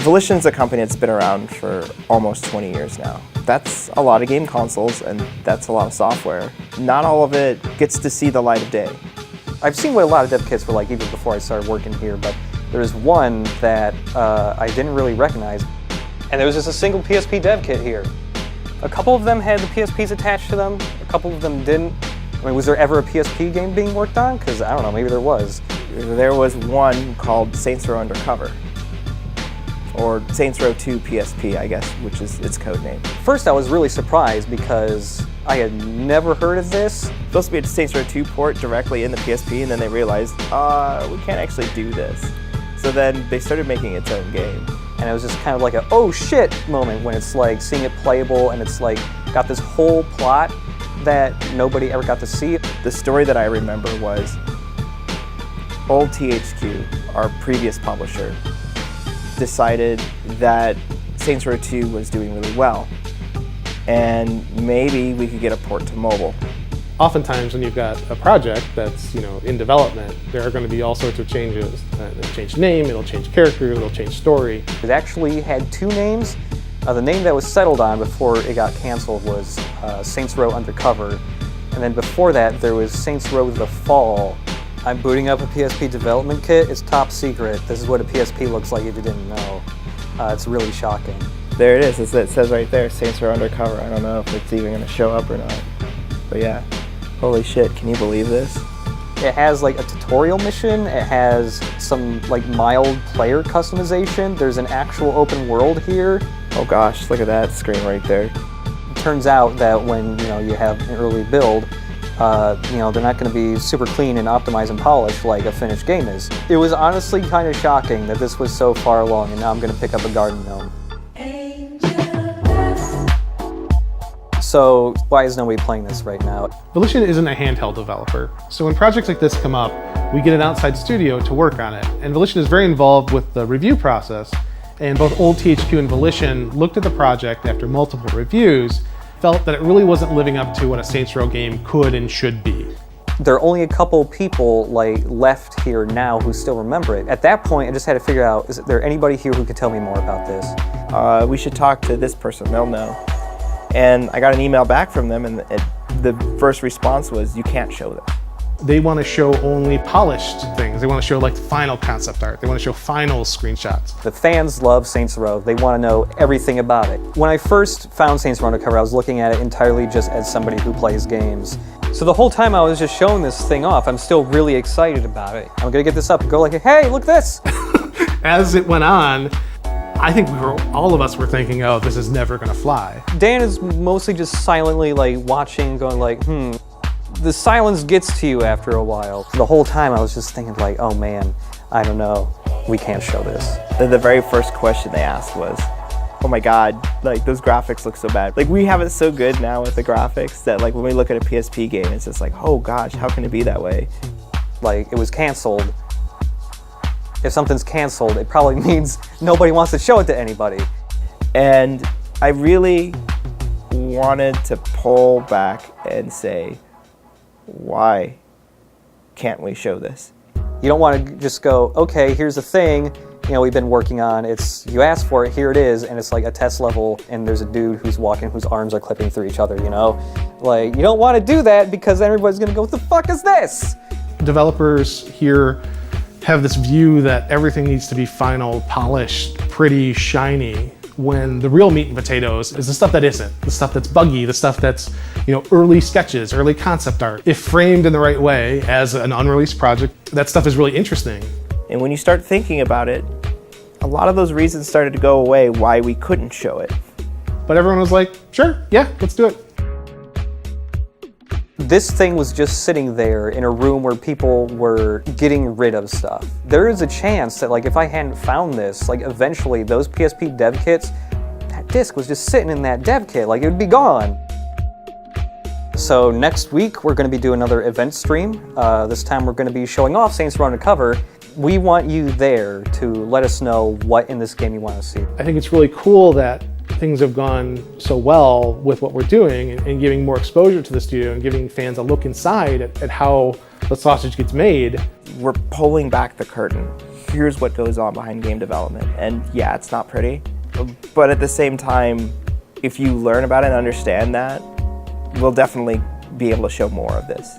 Volition's a company that's been around for almost 20 years now. That's a lot of game consoles, and that's a lot of software. Not all of it gets to see the light of day. I've seen what a lot of dev kits were like even before I started working here, but there's one that I didn't really recognize. And there was just a single PSP dev kit here. A couple of them had the PSPs attached to them, a couple of them didn't. I mean, was there ever a PSP game being worked on? Because I don't know, maybe there was. There was one called Saints Row Undercover, or Saints Row 2 PSP, I guess, which is its code name. First, I was really surprised because I had never heard of this. Supposed to be a Saints Row 2 port directly in the PSP, and then they realized, we can't actually do this. So then they started making its own game. And it was just kind of like a oh shit moment when it's like seeing it playable and it's like got this whole plot that nobody ever got to see. The story that I remember was old THQ, our previous publisher, decided that Saints Row 2 was doing really well, and maybe we could get a port to mobile. Oftentimes when you've got a project that's in development, there are going to be all sorts of changes. It'll change name, it'll change character, it'll change story. It actually had two names. The name that was settled on before it got canceled was Saints Row Undercover, and then before that there was Saints Row The Fall. I'm booting up a PSP development kit. It's top secret. This is what a PSP looks like if you didn't know. It's really shocking. There it is. It says right there, Saints Row Undercover. I don't know if it's even going to show up or not. But yeah, holy shit, can you believe this? It has like a tutorial mission. It has some like mild player customization. There's an actual open world here. Oh gosh, look at that screen right there. It turns out that when you have an early build, they're not going to be super clean and optimized and polished like a finished game is. It was honestly kind of shocking that this was so far along, and now I'm going to pick up a garden gnome. So why is nobody playing this right now? Volition isn't a handheld developer, so when projects like this come up, we get an outside studio to work on it. And Volition is very involved with the review process, and both old THQ and Volition looked at the project after multiple reviews, felt that it really wasn't living up to what a Saints Row game could and should be. There are only a couple people left here now who still remember it. At that point, I just had to figure out, is there anybody here who could tell me more about this? We should talk to this person, they'll know. And I got an email back from them, and the first response was, you can't show them. They want to show only polished things. They want to show like final concept art. They want to show final screenshots. The fans love Saints Row. They want to know everything about it. When I first found Saints Row Undercover, I was looking at it entirely just as somebody who plays games. So the whole time I was just showing this thing off, I'm still really excited about it. I'm gonna get this up and go like, hey, look this! As it went on, I think all of us were thinking, oh, this is never gonna fly. Dan is mostly just silently watching, going like, The silence gets to you after a while. The whole time I was just thinking like, oh man, I don't know, we can't show this. The very first question they asked was, oh my god, those graphics look so bad. We have it so good now with the graphics that when we look at a PSP game, it's just like, oh gosh, how can it be that way? It was canceled. If something's canceled, it probably means nobody wants to show it to anybody. And I really wanted to pull back and say, why can't we show this? You don't want to just go, okay, here's the thing, we've been working on, you asked for it, here it is, and it's like a test level, and there's a dude who's walking whose arms are clipping through each other, you don't want to do that because then everybody's going to go, what the fuck is this? Developers here have this view that everything needs to be final, polished, pretty, shiny, when the real meat and potatoes is the stuff that isn't, the stuff that's buggy, the stuff that's, early sketches, early concept art. If framed in the right way as an unreleased project, that stuff is really interesting. And when you start thinking about it, a lot of those reasons started to go away why we couldn't show it. But everyone was like, sure, yeah, let's do it. This thing was just sitting there in a room where people were getting rid of stuff. There is a chance that if I hadn't found this, eventually those PSP dev kits, that disc was just sitting in that dev kit, it would be gone. So next week we're going to be doing another event stream. This time we're going to be showing off Saints Row Undercover. We want you there to let us know what in this game you want to see. I think it's really cool that things have gone so well with what we're doing and giving more exposure to the studio and giving fans a look inside at how the sausage gets made. We're pulling back the curtain. Here's what goes on behind game development. And yeah, it's not pretty, but at the same time, if you learn about it and understand that, we'll definitely be able to show more of this.